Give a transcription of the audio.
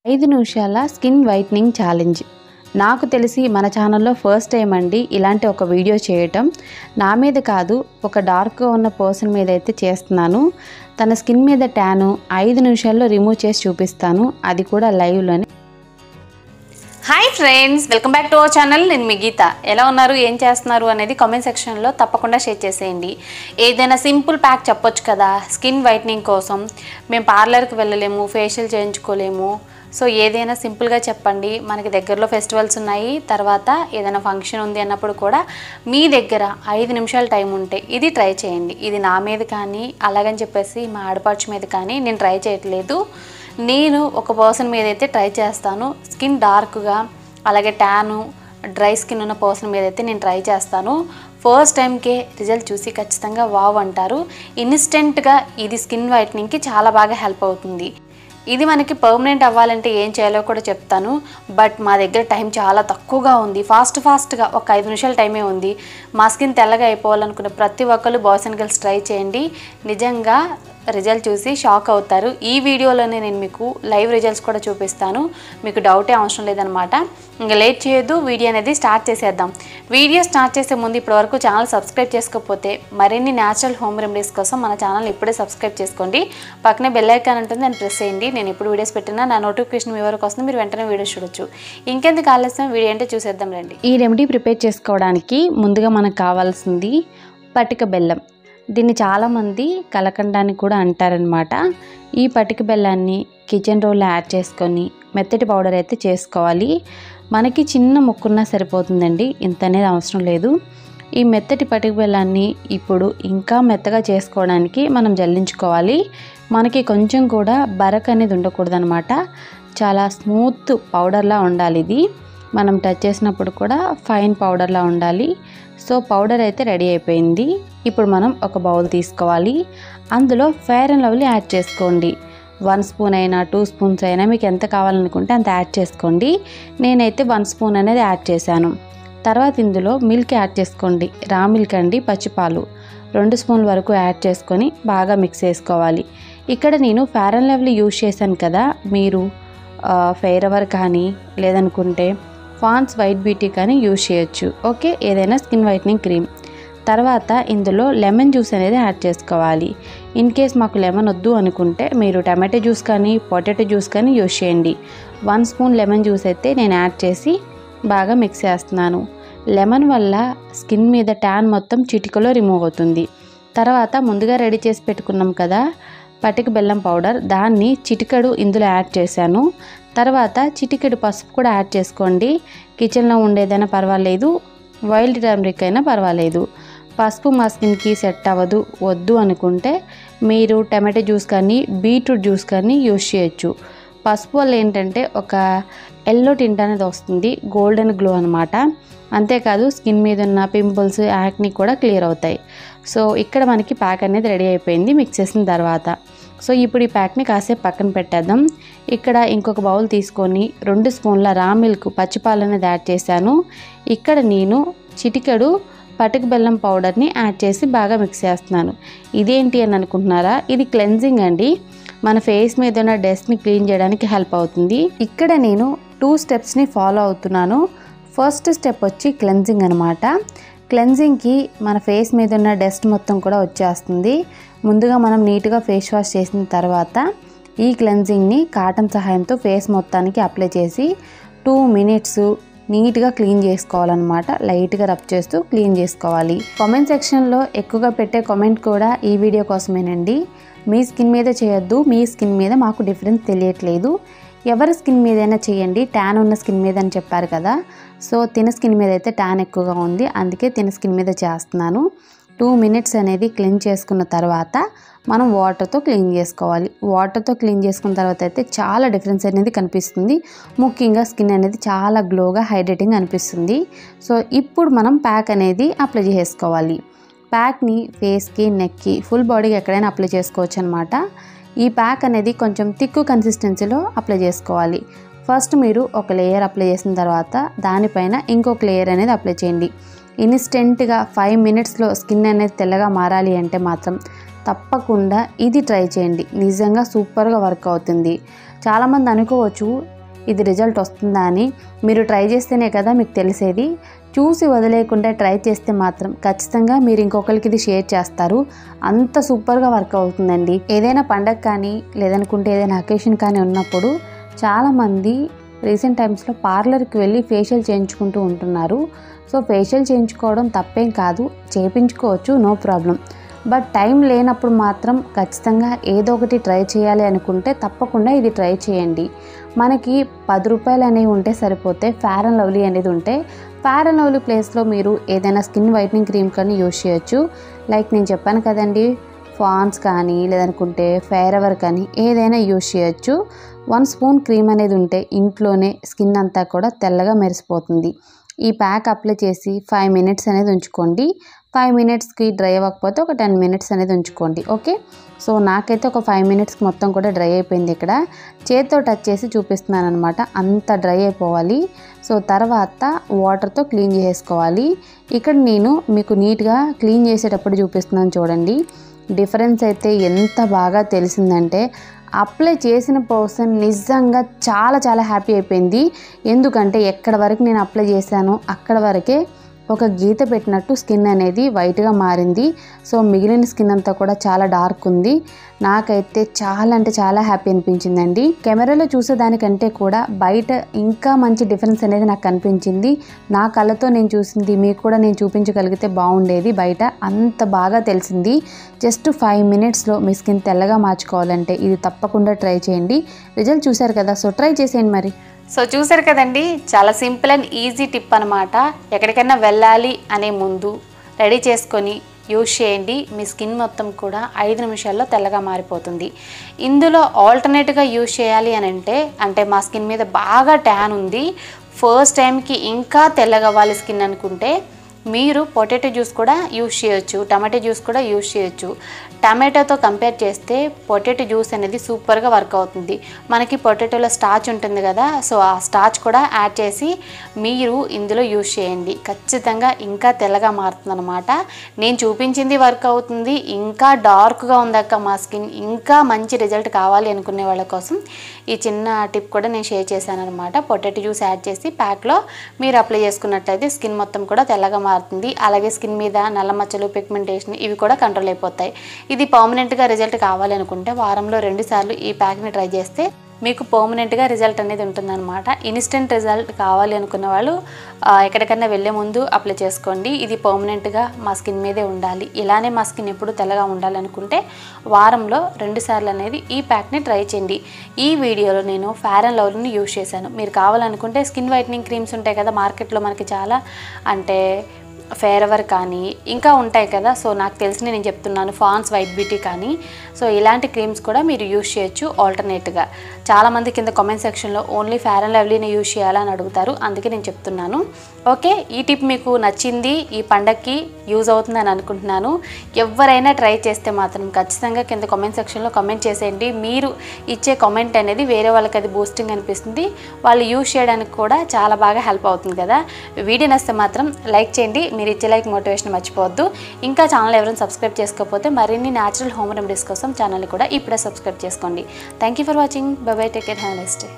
5 నిమిషాల skin whitening challenge. నాకు తెలిసి మన ఛానల్లో ఫస్ట్ టైం అండి ఇలాంటి ఒక వీడియో చేయటం. నా మీద కాదు, ఒక డార్క్గా ఉన్న పర్సన్ మీద అయితే చేస్తున్నాను. తన స్కిన్ మీద ట్యాను 5 నిమిషాల్లో రిమూవ్ చేసి చూపిస్తాను, అది కూడా లైవ్లోనే. Hi friends, welcome back to our channel. నేను మీ గీత. ఎలా ఉన్నారు, ఏం చేస్తున్నారు అనేది కామెంట్ సెక్షన్లో తప్పకుండా షేర్ చేసేయండి. ఏదైనా సింపుల్ ప్యాక్ చెప్పొచ్చు కదా స్కిన్ వైట్నింగ్ కోసం. మేము పార్లర్కి వెళ్ళలేము, ఫేషియల్ చేయించుకోలేము, సో ఏదైనా సింపుల్గా చెప్పండి. మనకి దగ్గరలో ఫెస్టివల్స్ ఉన్నాయి, తర్వాత ఏదైనా ఫంక్షన్ ఉంది అన్నప్పుడు కూడా మీ దగ్గర 5 నిమిషాల టైం ఉంటే ఇది ట్రై చేయండి. ఇది నా మీద కానీ అలాగని చెప్పేసి మా ఆడపడుచు మీద కానీ నేను ట్రై చేయట్లేదు. నేను ఒక పర్సన్ మీద అయితే ట్రై చేస్తాను. స్కిన్ డార్క్గా అలాగే ట్యాను డ్రై స్కిన్ ఉన్న పర్సన్ మీద అయితే నేను ట్రై చేస్తాను. ఫస్ట్ టైంకే రిజల్ట్ చూసి ఖచ్చితంగా వావ్ అంటారు. ఇన్స్టెంట్గా ఇది స్కిన్ వైట్నింగ్కి చాలా బాగా హెల్ప్ అవుతుంది. ఇది మనకి పర్మనెంట్ అవ్వాలంటే ఏం చేయాలో కూడా చెప్తాను. బట్ మా దగ్గర టైం చాలా తక్కువగా ఉంది. ఫాస్ట్గా ఒక 5 నిమిషాల టైమే ఉంది. మా స్కిన్ తెల్లగా అయిపోవాలనుకునే ప్రతి ఒక్కరు బాయ్స్ అండ్ గర్ల్స్ ట్రై చేయండి. నిజంగా రిజల్ట్ చూసి షాక్ అవుతారు. ఈ వీడియోలోనే నేను మీకు లైవ్ రిజల్ట్స్ కూడా చూపిస్తాను, మీకు డౌటే అవసరం లేదనమాట. ఇంకా లేట్ చేయొద్దు, వీడియో అనేది స్టార్ట్ చేసేద్దాం. వీడియో స్టార్ట్ చేసే ముందు ఇప్పటివరకు ఛానల్ సబ్స్క్రైబ్ చేసుకోకపోతే మరిన్ని న్యాచురల్ హోమ్ రెమెడీస్ కోసం మన ఛానల్ ఇప్పుడే సబ్స్క్రైబ్ చేసుకోండి. పక్కనే బెల్ ఐకాన్ ఉంటుంది, దాన్ని ప్రెస్ చేయండి. నేను ఎప్పుడు వీడియోస్ పెట్టినా నా నోటిఫికేషన్ మీ వరకు వస్తుంది, మీరు వెంటనే వీడియోస్ చూడొచ్చు. ఇంకెందుకు ఆలస్యం, వీడియో అంటే చూసేద్దాం రండి. ఈ రెమెడీ ప్రిపేర్ చేసుకోవడానికి ముందుగా మనకు కావాల్సింది పటిక బెల్లం. దీన్ని చాలామంది కలకండాన్ని కూడా అంటారనమాట. ఈ పటిక బెల్లాన్ని కిచెన్ రోల్లో యాడ్ చేసుకొని మెత్తటి పౌడర్ అయితే చేసుకోవాలి. మనకి చిన్న ముక్కున్నా సరిపోతుందండి, ఇంత అనేది అవసరం లేదు. ఈ మెత్తటి పటిక బెల్లాన్ని ఇప్పుడు ఇంకా మెత్తగా చేసుకోవడానికి మనం జల్లించుకోవాలి. మనకి కొంచెం కూడా బరక్ అనేది ఉండకూడదనమాట. చాలా స్మూత్ పౌడర్లా ఉండాలి. ఇది మనం టచ్ చేసినప్పుడు కూడా ఫైన్ పౌడర్లా ఉండాలి. సో పౌడర్ అయితే రెడీ అయిపోయింది. ఇప్పుడు మనం ఒక బౌల్ తీసుకోవాలి. అందులో ఫెయిర్ అండ్ లవ్లీ యాడ్ చేసుకోండి. 1 స్పూన్ అయినా 2 స్పూన్స్ అయినా మీకు ఎంత కావాలనుకుంటే అంత యాడ్ చేసుకోండి. నేనైతే 1 స్పూన్ అనేది యాడ్ చేశాను. తర్వాత ఇందులో మిల్క్ యాడ్ చేసుకోండి. రా మిల్క్ అండి, పచ్చిపాలు 2 స్పూన్ల వరకు యాడ్ చేసుకొని బాగా మిక్స్ చేసుకోవాలి. ఇక్కడ నేను ఫెయిర్ అండ్ లవ్లీ యూజ్ చేశాను కదా, మీరు ఫెయిర్ ఎవర్ కానీ లేదనుకుంటే పాండ్స్ వైట్ బ్యూటీ కానీ యూజ్ చేయొచ్చు. ఓకే, ఏదైనా స్కిన్ వైట్నింగ్ క్రీమ్. తర్వాత ఇందులో లెమన్ జ్యూస్ అనేది యాడ్ చేసుకోవాలి. ఇన్ కేస్ మాకు లెమన్ వద్దు అనుకుంటే మీరు టమాటో జ్యూస్ కానీ పొటాటో జ్యూస్ కానీ యూజ్ చేయండి. 1 స్పూన్ లెమన్ జ్యూస్ అయితే నేను యాడ్ చేసి బాగా మిక్స్ చేస్తున్నాను. లెమన్ వల్ల స్కిన్ మీద ట్యాన్ మొత్తం చిటికలో రిమూవ్ అవుతుంది. తర్వాత ముందుగా రెడీ చేసి పెట్టుకున్నాం కదా పటిక బెల్లం పౌడర్, దాన్ని చిటికెడు ఇందులో యాడ్ చేశాను. తర్వాత చిటికెడు పసుపు కూడా యాడ్ చేసుకోండి. కిచెన్లో ఉండేదైనా పర్వాలేదు, వైల్డ్ టర్మరిక్ అయినా పర్వాలేదు. పసుపు మా స్కిన్కి సెట్ అవ్వదు వద్దు అనుకుంటే మీరు టమాటో జ్యూస్ కానీ బీట్రూట్ జ్యూస్ కానీ యూజ్ చేయొచ్చు. పసుపు వల్ల ఏంటంటే ఒక ఎల్లో టింట్ అనేది వస్తుంది, గోల్డెన్ గ్లో అనమాట. అంతేకాదు స్కిన్ మీద ఉన్న పింపుల్స్, యాక్ని కూడా క్లియర్ అవుతాయి. సో ఇక్కడ మనకి ప్యాక్ అనేది రెడీ అయిపోయింది మిక్స్ చేసిన తర్వాత. సో ఇప్పుడు ఈ ప్యాక్ని కాసేపు పక్కన పెట్టేద్దాం. ఇక్కడ ఇంకొక బౌల్ తీసుకొని 2 స్పూన్ల రా మిల్క్ పచ్చిపాలు అనేది యాడ్ చేశాను. ఇక్కడ నేను చిటికెడు పటిక బెల్లం పౌడర్ని యాడ్ చేసి బాగా మిక్స్ చేస్తున్నాను. ఇదేంటి అని అనుకుంటున్నారా, ఇది క్లెన్జింగ్ అండి. మన ఫేస్ మీద ఉన్న డస్ట్ని క్లీన్ చేయడానికి హెల్ప్ అవుతుంది. ఇక్కడ నేను 2 స్టెప్స్ని ఫాలో అవుతున్నాను. ఫస్ట్ స్టెప్ వచ్చి క్లెన్జింగ్ అనమాట. క్లెన్జింగ్కి మన ఫేస్ మీద ఉన్న డస్ట్ మొత్తం కూడా వచ్చేస్తుంది. ముందుగా మనం నీట్గా ఫేస్ వాష్ చేసిన తర్వాత ఈ క్లెన్జింగ్ని కాటన్ సహాయంతో ఫేస్ మొత్తానికి అప్లై చేసి 2 మినిట్స్ నీట్గా క్లీన్ చేసుకోవాలన్నమాట. లైట్గా రబ్ చేస్తూ క్లీన్ చేసుకోవాలి. కామెంట్ సెక్షన్లో ఎక్కువగా పెట్టే కామెంట్ కూడా ఈ వీడియో కోసమేనండి. మీ స్కిన్ మీద చేయొద్దు, మీ స్కిన్ మీద మాకు డిఫరెన్స్ తెలియట్లేదు, ఎవరి స్కిన్ మీదైనా చేయండి, ట్యాన్ ఉన్న స్కిన్ మీద అని చెప్పారు కదా. సో తిన స్కిన్ మీద అయితే ట్యాన్ ఎక్కువగా ఉంది, అందుకే తిన స్కిన్ మీద చేస్తున్నాను. 2 మినిట్స్ అనేది క్లీన్ చేసుకున్న తర్వాత మనం వాటర్తో క్లీన్ చేసుకోవాలి. వాటర్తో క్లీన్ చేసుకున్న తర్వాత అయితే చాలా డిఫరెన్స్ అనేది కనిపిస్తుంది. ముఖ్యంగా స్కిన్ అనేది చాలా గ్లోగా హైడ్రేటింగ్ అనిపిస్తుంది. సో ఇప్పుడు మనం ప్యాక్ అనేది అప్లై చేసుకోవాలి. ప్యాక్ని ఫేస్కి, నెక్కి, ఫుల్ బాడీకి ఎక్కడైనా అప్లై చేసుకోవచ్చు అనమాట. ఈ ప్యాక్ అనేది కొంచెం థిక్ కన్సిస్టెన్సీలో అప్లై చేసుకోవాలి. ఫస్ట్ మీరు ఒక లేయర్ అప్లై చేసిన తర్వాత దానిపైన ఇంకొక లేయర్ అనేది అప్లై చేయండి. ఇన్స్టెంట్గా 5 మినిట్స్లో స్కిన్ అనేది తెల్లగా మారాలి అంటే మాత్రం తప్పకుండా ఇది ట్రై చేయండి. నిజంగా సూపర్గా వర్క్ అవుతుంది. చాలామంది అనుకోవచ్చు ఇది రిజల్ట్ వస్తుందా అని. మీరు ట్రై చేస్తేనే కదా మీకు తెలిసేది. చూసి వదిలేకుండా ట్రై చేస్తే మాత్రం ఖచ్చితంగా మీరు ఇంకొకరికి ఇది షేర్ చేస్తారు. అంత సూపర్గా వర్క్ అవుతుందండి. ఏదైనా పండగ కానీ లేదనుకుంటే ఏదైనా అకేషన్ కానీ ఉన్నప్పుడు చాలామంది రీసెంట్ టైమ్స్లో పార్లర్కి వెళ్ళి ఫేషియల్ చేయించుకుంటూ ఉంటున్నారు. సో ఫేషియల్ చేయించుకోవడం తప్పేం కాదు, చేయించుకోవచ్చు, నో ప్రాబ్లం. బట్ టైం లేనప్పుడు మాత్రం ఖచ్చితంగా ఏదో ఒకటి ట్రై చేయాలి అనుకుంటే తప్పకుండా ఇది ట్రై చేయండి. మనకి 10 రూపాయలు అనేవి ఉంటే సరిపోతే ఫెయిర్ అండ్ లవ్లీ అనేది ఉంటే ఫెయిర్ అండ్ లవ్లీ ప్లేస్లో మీరు ఏదైనా స్కిన్ వైట్నింగ్ క్రీమ్ కానీ యూజ్ చేయొచ్చు. లైక్ నేను చెప్పాను కదండి, పాండ్స్ కానీ లేదనుకుంటే ఫెయిర్ ఎవర్ కానీ ఏదైనా యూజ్ చేయొచ్చు. 1 స్పూన్ క్రీమ్ అనేది ఉంటే ఇంట్లోనే స్కిన్ అంతా కూడా తెల్లగా మెరిసిపోతుంది. ఈ ప్యాక్ అప్లై చేసి 5 మినిట్స్ అనేది ఉంచుకోండి. 5 మినిట్స్కి డ్రై అవ్వకపోతే ఒక 10 మినిట్స్ అనేది ఉంచుకోండి. ఓకే, సో నాకైతే ఒక 5 మినిట్స్కి మొత్తం కూడా డ్రై అయిపోయింది. ఇక్కడ చేతితో టచ్ చేసి చూపిస్తున్నాను అనమాట, అంత డ్రై అయిపోవాలి. సో తర్వాత వాటర్తో క్లీన్ చేసుకోవాలి. ఇక్కడ నేను మీకు నీట్గా క్లీన్ చేసేటప్పుడు చూపిస్తున్నాను చూడండి. డిఫరెన్స్ అయితే ఎంత బాగా తెలిసిందంటే అప్లై చేసిన పర్సన్ నిజంగా చాలా చాలా హ్యాపీ అయిపోయింది. ఎందుకంటే ఎక్కడ వరకు నేను అప్లై చేశానో అక్కడ వరకే ఒక గీత పెట్టినట్టు స్కిన్ అనేది వైట్గా మారింది. సో మిగిలిన స్కిన్ అంతా కూడా చాలా డార్క్ ఉంది. నాకైతే చాలా అంటే చాలా హ్యాపీ అనిపించిందండి. కెమెరాలో చూసేదానికంటే కూడా బయట ఇంకా మంచి డిఫరెన్స్ అనేది నాకు కనిపించింది. నా కళ్ళతో నేను చూసింది మీకు కూడా నేను చూపించగలిగితే బాగుండేది. బయట అంత బాగా తెలిసింది. జస్ట్ 5 మినిట్స్లో మీ స్కిన్ తెల్లగా మార్చుకోవాలంటే ఇది తప్పకుండా ట్రై చేయండి. రిజల్ట్ చూశారు కదా, సో ట్రై చేసేయండి మరి. సో చూసారు కదండి, చాలా సింపుల్ అండ్ ఈజీ టిప్ అనమాట. ఎక్కడికైనా వెళ్ళాలి అనే ముందు రెడీ చేసుకొని యూజ్ చేయండి. మీ స్కిన్ మొత్తం కూడా 5 నిమిషాల్లో తెల్లగా మారిపోతుంది. ఇందులో ఆల్టర్నేట్గా యూజ్ చేయాలి అని అంటే మా స్కిన్ మీద బాగా ట్యాన్ ఉంది, ఫస్ట్ టైంకి ఇంకా తెల్లగా అవ్వాలి స్కిన్ అనుకుంటే మీరు పొటాటో జ్యూస్ కూడా యూజ్ చేయొచ్చు, టమాటో జ్యూస్ కూడా యూజ్ చేయొచ్చు. టమాటోతో కంపేర్ చేస్తే పొటాటో జ్యూస్ అనేది సూపర్గా వర్క్ అవుతుంది. మనకి పొటాటోలో స్టార్చ్ ఉంటుంది కదా, సో ఆ స్టార్చ్ కూడా యాడ్ చేసి మీరు ఇందులో యూజ్ చేయండి. ఖచ్చితంగా ఇంకా తెల్లగా మారుతుంది అనమాట. నేను చూపించింది వర్క్ అవుతుంది. ఇంకా డార్క్గా ఉందక్క మా స్కిన్, ఇంకా మంచి రిజల్ట్ కావాలి అనుకునే వాళ్ళ కోసం ఈ చిన్న టిప్ కూడా నేను షేర్ చేశాను అనమాట. పొటాటో జ్యూస్ యాడ్ చేసి ప్యాక్లో మీరు అప్లై చేసుకున్నట్లయితే స్కిన్ మొత్తం కూడా తెల్లగా మారుతుంది. అలాగే స్కిన్ మీద నల్ల మచ్చలు, పిగ్మెంటేషన్ ఇవి కూడా కంట్రోల్ అయిపోతాయి. ఇది పర్మనెంట్గా రిజల్ట్ కావాలి అనుకుంటే వారంలో 2 సార్లు ఈ ప్యాక్ని ట్రై చేస్తే మీకు పర్మనెంట్గా రిజల్ట్ అనేది ఉంటుందన్నమాట. ఇన్స్టెంట్ రిజల్ట్ కావాలి అనుకున్న వాళ్ళు ఎక్కడికన్నా వెళ్ళే ముందు అప్లై చేసుకోండి. ఇది పర్మనెంట్గా మా స్కిన్ మీదే ఉండాలి, ఇలానే మా స్కిన్ ఎప్పుడు తెల్లగా ఉండాలనుకుంటే వారంలో 2 సార్లు అనేది ఈ ప్యాక్ని ట్రై చేయండి. ఈ వీడియోలో నేను ఫెయిర్ అండ్ లవ్లీని యూజ్ చేశాను. మీరు కావాలనుకుంటే స్కిన్ వైట్నింగ్ క్రీమ్స్ ఉంటాయి కదా మార్కెట్లో మనకి చాలా, అంటే ఫెయిర్ ఎవర్ కానీ ఇంకా ఉంటాయి కదా, సో నాకు తెలిసి నేను చెప్తున్నాను, పాండ్స్ వైట్ బ్యూటీ కానీ, సో ఇలాంటి క్రీమ్స్ కూడా మీరు యూజ్ చేయొచ్చు ఆల్టర్నేట్గా. చాలామంది కింద కామెంట్ సెక్షన్లో ఓన్లీ ఫెయిర్ అండ్ లవ్లీని యూజ్ చేయాలని అడుగుతారు, అందుకే నేను చెప్తున్నాను. ఓకే, ఈ టిప్ మీకు నచ్చింది, ఈ పండగకి యూజ్ అవుతుందని అనుకుంటున్నాను. ఎవరైనా ట్రై చేస్తే మాత్రం ఖచ్చితంగా కింద కామెంట్ సెక్షన్లో కామెంట్ చేసేయండి. మీరు ఇచ్చే కామెంట్ అనేది వేరే వాళ్ళకి అది బూస్టింగ్ అనిపిస్తుంది, వాళ్ళు యూజ్ చేయడానికి కూడా చాలా బాగా హెల్ప్ అవుతుంది కదా. వీడియో నచ్చితే మాత్రం లైక్ చేయండి, మీరు ఇచ్చే లైక్ మోటివేషన్ మర్చిపోవద్దు. ఇంకా ఛానల్ ఎవరైనా సబ్స్క్రైబ్ చేసుకోకపోతే మరిన్ని న్యాచురల్ హోమ్ రెమెడీస్ కోసం ఛానల్ని కూడా ఇప్పుడే సబ్స్క్రైబ్ చేసుకోండి. Thank you for watching. By by, take care, have a nice day.